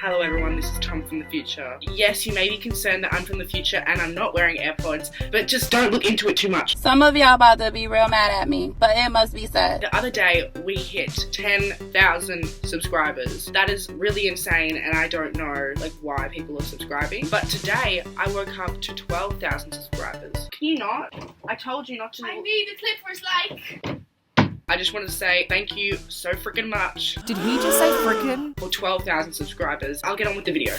Hello everyone, this is Tom from the future. Yes, you may be concerned that I'm from the future and I'm not wearing AirPods, but just don't look into it too much. Some of y'all about to be real mad at me, but it must be said. The other day, we hit 10,000 subscribers. That is really insane and I don't know why people are subscribing. But today, I woke up to 12,000 subscribers. Can you not? I told you not to. I need the Clippers like. I just wanted to say thank you so freaking much. Did he just say frickin'? For 12,000 subscribers. I'll get on with the video.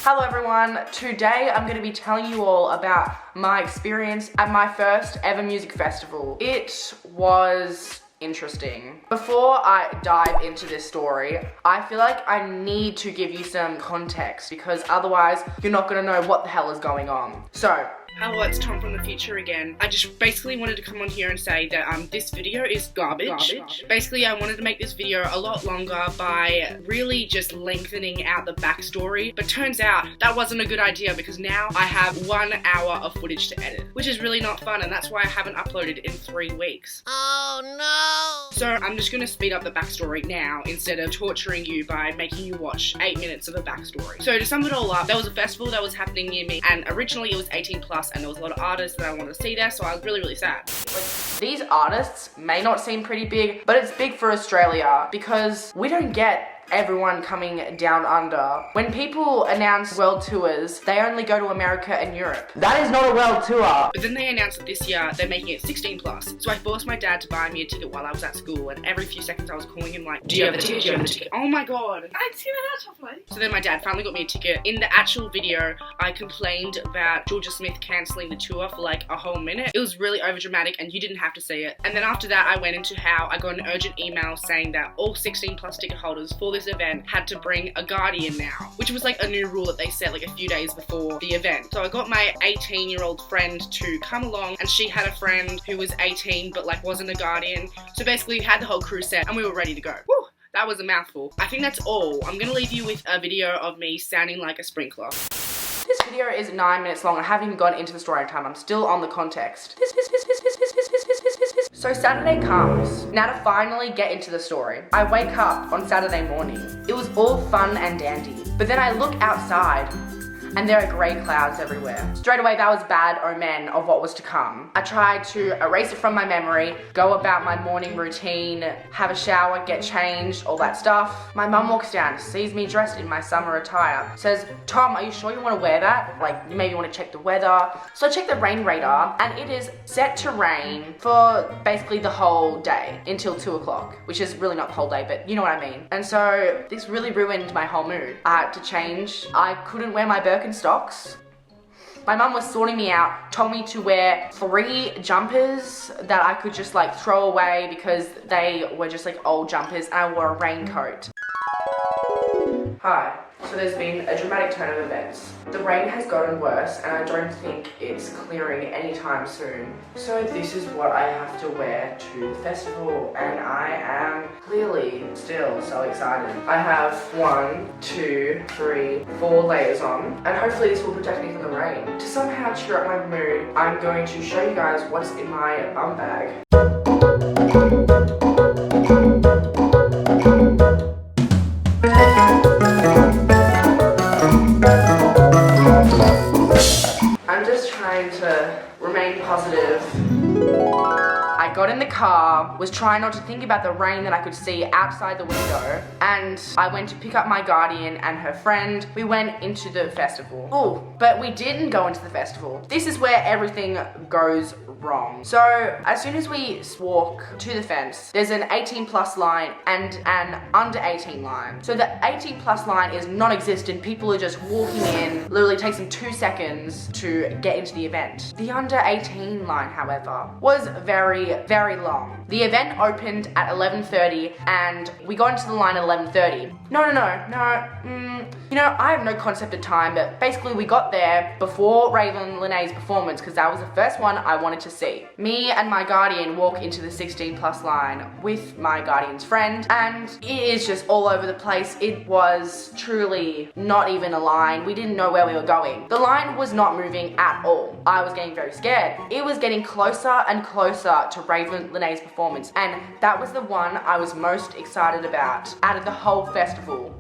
Hello everyone, today I'm going to be telling you all about my experience at my first ever music festival. It was interesting. Before I dive into this story, I feel like I need to give you some context because otherwise you're not going to know what the hell is going on. So, hello, it's Tom from the future again. I just basically wanted to come on here and say that this video is garbage. Basically, I wanted to make this video a lot longer by really just lengthening out the backstory, but turns out that wasn't a good idea because now I have 1 hour of footage to edit, which is really not fun, and that's why I haven't uploaded in 3 weeks. Oh no! So I'm just gonna speed up the backstory now instead of torturing you by making you watch 8 minutes of a backstory. So to sum it all up, there was a festival that was happening near me, and originally it was 18 plus, and there was a lot of artists that I wanted to see there, so I was really, really sad. these artists may not seem pretty big, but it's big for Australia because we don't get everyone coming down under. When people announce world tours, they only go to America and Europe. That is not a world tour. But then they announced that this year they're making it 16 plus. So I forced my dad to buy me a ticket while I was at school, and every few seconds I was calling him like, do you have the ticket? Do you have the ticket? Oh my god. I'd seen that happening. So then my dad finally got me a ticket. In the actual video, I complained about Georgia Smith cancelling the tour for like a whole minute. It was really overdramatic and you didn't have to see it. And then after that, I went into how I got an urgent email saying that all 16 plus ticket holders for this event had to bring a guardian now, which was like a new rule that they set like a few days before the event. So I got my 18-year-old friend to come along, and she had a friend who was 18 but like wasn't a guardian. So basically we had the whole crew set and we were ready to go. Woo! That was a mouthful. I think that's all. I'm gonna leave you with a video of me sounding like a sprinkler. This video is 9 minutes long. I haven't even gone into the story time. I'm still on the context. So Saturday comes. Now to finally get into the story. I wake up on Saturday morning. It was all fun and dandy. But then I look outside and there are grey clouds everywhere. Straight away, that was bad omen of what was to come. I tried to erase it from my memory, go about my morning routine, have a shower, get changed, all that stuff. My mum walks down, sees me dressed in my summer attire, says, Tom, are you sure you want to wear that? Like, you maybe want to check the weather. So I check the rain radar, and it is set to rain for basically the whole day, until 2 o'clock, which is really not the whole day, but you know what I mean. And so this really ruined my whole mood. I had to change. I couldn't wear my Birkenstocks. My mum was sorting me out, told me to wear 3 jumpers that I could just like throw away because they were just like old jumpers, and I wore a raincoat. Hi. So there's been a dramatic turn of events. The rain has gotten worse and I don't think it's clearing anytime soon. So this is what I have to wear to the festival, and I am clearly still so excited. I have 1, 2, 3, 4 layers on, and hopefully this will protect me from the rain. To somehow cheer up my mood, I'm going to show you guys what's in my bum bag. I'm just trying to remain positive. I got in the car, was trying not to think about the rain that I could see outside the window, and I went to pick up my guardian and her friend. We went into the festival. Oh, but we didn't go into the festival. This is where everything goes wrong. So as soon as we walk to the fence, there's an 18 plus line and an under 18 line. So the 18 plus line is non-existent. People are just walking in. Literally takes them 2 seconds to get into the event. The under 18 line, however, was very, very long. The event opened at 11:30 and we got into the line at 11:30. No. You know, I have no concept of time, but basically we got there before Raven Lene's performance because that was the first one I wanted to see. Me and my guardian walk into the 16 plus line with my guardian's friend, and it is just all over the place. It was truly not even a line. We didn't know where we were going. The line was not moving at all. I was getting very scared. It was getting closer and closer to Raven Lene's performance, and that was the one I was most excited about out of the whole festival.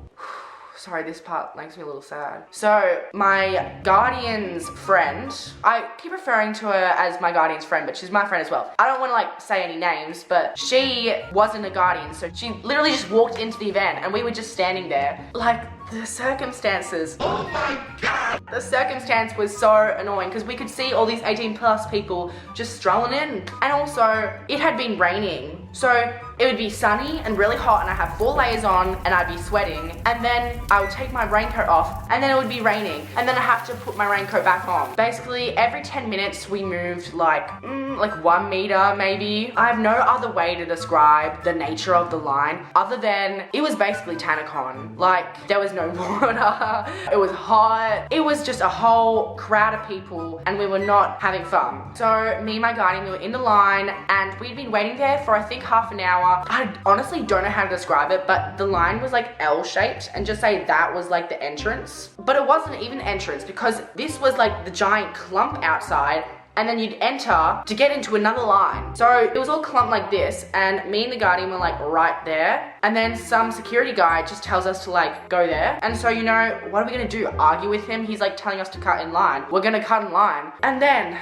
Sorry, this part makes me a little sad. So my guardian's friend, I keep referring to her as my guardian's friend, but she's my friend as well. I don't want to like say any names, but she wasn't a guardian, so she literally just walked into the event and we were just standing there. Like, the circumstances. Oh my God! The circumstance was so annoying because we could see all these 18+ people just strolling in. And also, it had been raining. So it would be sunny and really hot and I have 4 layers on and I'd be sweating. And then I would take my raincoat off and then it would be raining. And then I have to put my raincoat back on. Basically, every 10 minutes we moved like 1 meter maybe. I have no other way to describe the nature of the line other than it was basically Tanacon. Like, there was no water, it was hot, it was just a whole crowd of people and we were not having fun. So me and my guardian, we were in the line and we'd been waiting there for I think half an hour. I honestly don't know how to describe it, but the line was like L-shaped and just say that was like the entrance. But it wasn't even entrance because this was like the giant clump outside and then you'd enter to get into another line. So it was all clumped like this and me and the guardian were like right there. And then some security guy just tells us to like go there. And so, you know, what are we gonna do? Argue with him? He's like telling us to cut in line. We're gonna cut in line. And then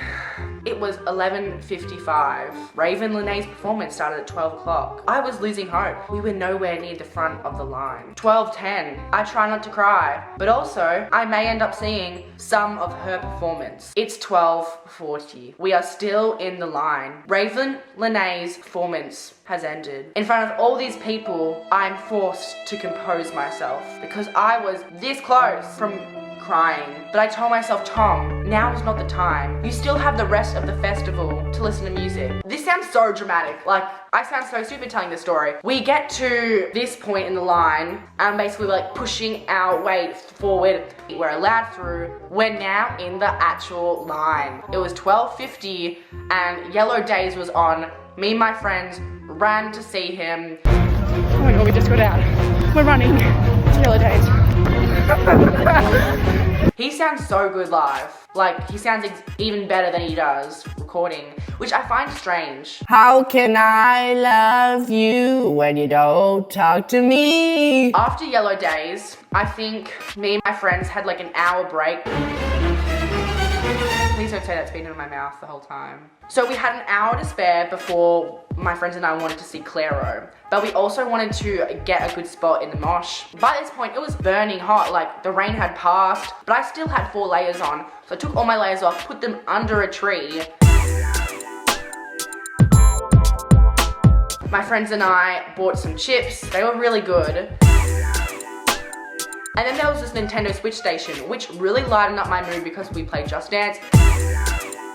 it was 11:55. Raven Lene's performance started at 12 o'clock. I was losing hope. We were nowhere near the front of the line. 12:10. I try not to cry, but also I may end up seeing some of her performance. It's 12:40. We are still in the line. Raven Lene's performance has ended. In front of all these people, I'm forced to compose myself because I was this close from crying. But I told myself, Tom, now is not the time. You still have the rest of the festival to listen to music. This sounds so dramatic. Like, I sound so stupid telling this story. We get to this point in the line and basically we're like pushing our way forward. We're allowed through. We're now in the actual line. It was 12:50 and Yellow Days was on. Me and my friends ran to see him. Oh my God, we just got out. We're running to Yellow Days. He sounds so good live. Like, he sounds even better than he does recording, which I find strange. How can I love you when you don't talk to me? After Yellow Days, I think me and my friends had like an hour break. Please don't say that's been in my mouth the whole time. So we had an hour to spare before my friends and I wanted to see Clairo. But we also wanted to get a good spot in the mosh. By this point, it was burning hot, like the rain had passed, but I still had 4 layers on. So I took all my layers off, put them under a tree. My friends and I bought some chips. They were really good. And then there was this Nintendo Switch station, which really lightened up my mood because we played Just Dance.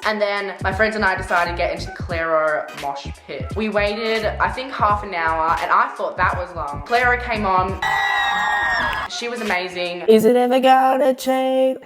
And then my friends and I decided to get into the Clairo mosh pit. We waited, I think, half an hour, and I thought that was long. Clairo came on. She was amazing. Is it ever gonna change?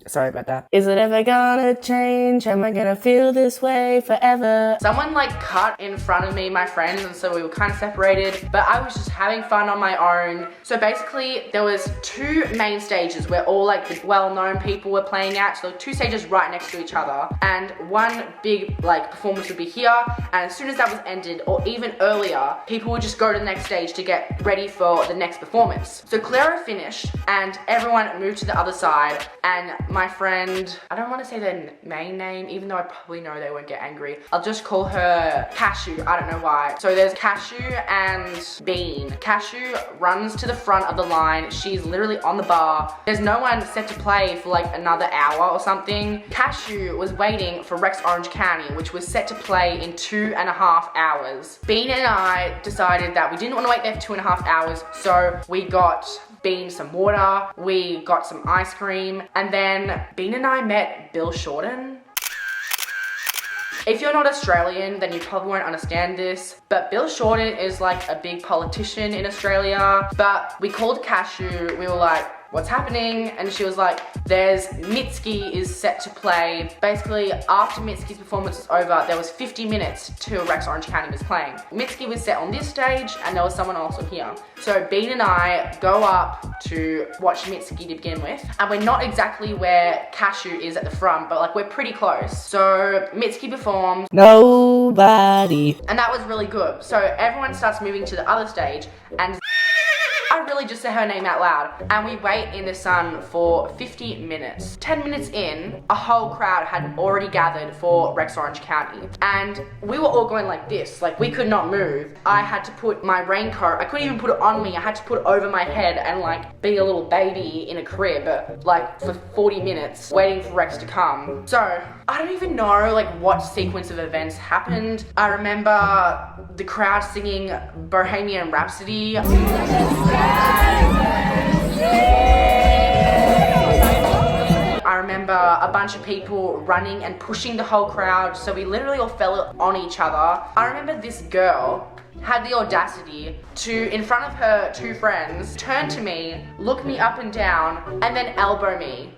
Sorry about that. Is it ever gonna change? Am I gonna feel this way forever? Someone like cut in front of me, my friends, and so we were kind of separated, but I was just having fun on my own. So basically there was 2 main stages where all like the well-known people were playing at. So 2 stages right next to each other, and one big like performance would be here, and as soon as that was ended, or even earlier, people would just go to the next stage to get ready for the next performance. So Clairo finished and everyone moved to the other side, and my friend, I don't want to say their main name, even though I probably know they won't get angry. I'll just call her Cashew, I don't know why. So there's Cashew and Bean. Cashew runs to the front of the line. She's literally on the bar. There's no one set to play for like another hour or something. Cashew was waiting for Rex Orange County, which was set to play in 2.5 hours. Bean and I decided that we didn't want to wait there for 2.5 hours, so we got Bean some water, we got some ice cream, and then Bean and I met Bill Shorten. If you're not Australian, then you probably won't understand this, but Bill Shorten is like a big politician in Australia. But we called Cashew, we were like, what's happening? And she was like, there's Mitski is set to play. Basically, after Mitski's performance was over, there was 50 minutes till Rex Orange County was playing. Mitski was set on this stage and there was someone else on here. So Bean and I go up to watch Mitski to begin with, and we're not exactly where Cashew is at the front, but like we're pretty close. So Mitski performs. Nobody. And that was really good. So everyone starts moving to the other stage, and I really just said her name out loud. And we wait in the sun for 50 minutes. 10 minutes in, a whole crowd had already gathered for Rex Orange County. And we were all going like this, like we could not move. I had to put my raincoat, I couldn't even put it on me, I had to put it over my head and like be a little baby in a crib, like for 40 minutes waiting for Rex to come. So, I don't even know like what sequence of events happened. I remember the crowd singing Bohemian Rhapsody. I remember a bunch of people running and pushing the whole crowd, so we literally all fell on each other. I remember this girl had the audacity to, in front of her two friends, turn to me, look me up and down, and then elbow me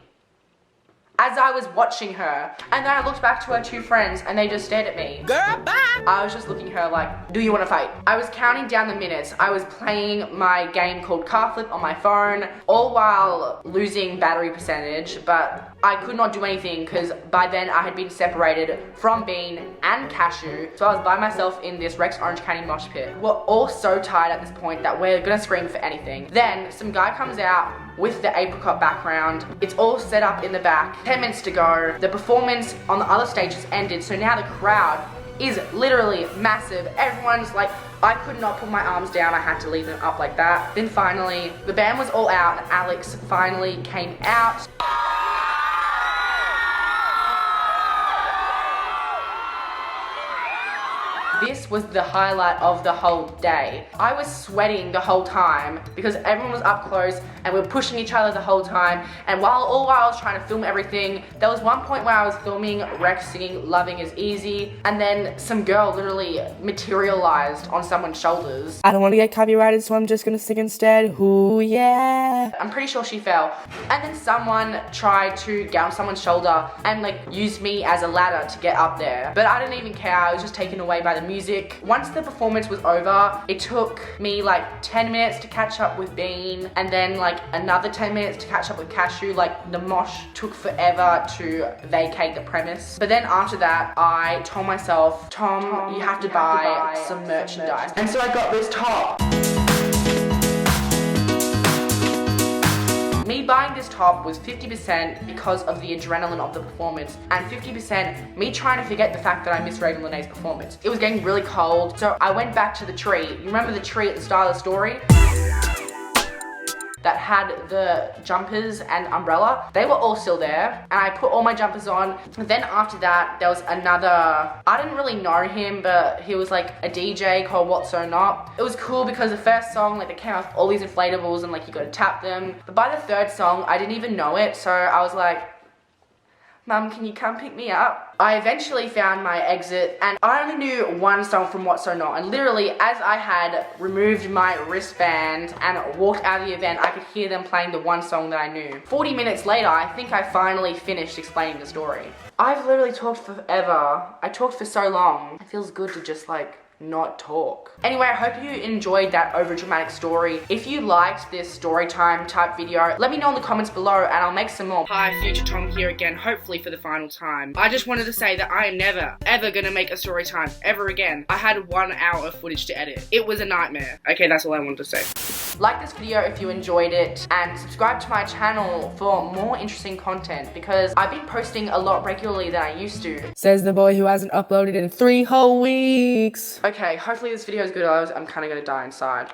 as I was watching her. And then I looked back to her two friends and they just stared at me. Girl, bye! I was just looking at her like, do you want to fight? I was counting down the minutes. I was playing my game called Car Flip on my phone, all while losing battery percentage, but I could not do anything because by then I had been separated from Bean and Cashew, so I was by myself in this Rex Orange County mosh pit. We're all so tired at this point that we're gonna scream for anything. Then some guy comes out with the apricot background. It's all set up in the back. 10 minutes to go. The performance on the other stage has ended, so now the crowd is literally massive. Everyone's like, I could not put my arms down, I had to leave them up like that. Then finally, the band was all out and Alex finally came out. This was the highlight of the whole day. I was sweating the whole time because everyone was up close and we were pushing each other the whole time. And all while I was trying to film everything, there was one point where I was filming Rex singing Loving Is Easy, and then some girl literally materialized on someone's shoulders. I don't want to get copyrighted, so I'm just gonna sing instead. Ooh, yeah. I'm pretty sure she fell. And then someone tried to get on someone's shoulder and like use me as a ladder to get up there. But I didn't even care, I was just taken away by the music. Once the performance was over, it took me like 10 minutes to catch up with Bean, and then like another 10 minutes to catch up with Cashew. Like the mosh took forever to vacate the premise. But then after that, I told myself, Tom, you have to buy some merchandise. And so I got this top. Me buying this top was 50% because of the adrenaline of the performance, and 50% me trying to forget the fact that I missed Raven Lene's performance. It was getting really cold, so I went back to the tree. You remember the tree at the start of the story? That had the jumpers and umbrella. They were all still there, and I put all my jumpers on. And then after that, there was another, I didn't really know him, but he was like a DJ called What So Not. It was cool because the first song, like they came out with all these inflatables and like you gotta tap them. But by the third song, I didn't even know it, so I was like, Mum, can you come pick me up? I eventually found my exit, and I only knew one song from What So Not, and literally as I had removed my wristband and walked out of the event, I could hear them playing the one song that I knew. 40 minutes later, I think I finally finished explaining the story. I've literally talked forever. I talked for so long. It feels good to just like not talk. Anyway, I hope you enjoyed that overdramatic story. If you liked this story time type video, let me know in the comments below and I'll make some more. Hi, Future Tom here again, hopefully for the final time. I just wanted to say that I am never, ever gonna make a story time ever again. I had 1 hour of footage to edit. It was a nightmare. Okay, that's all I wanted to say. Like this video if you enjoyed it, and subscribe to my channel for more interesting content because I've been posting a lot regularly than I used to. Says the boy who hasn't uploaded in 3 whole weeks. Okay, hopefully this video is good, I'm kinda gonna die inside.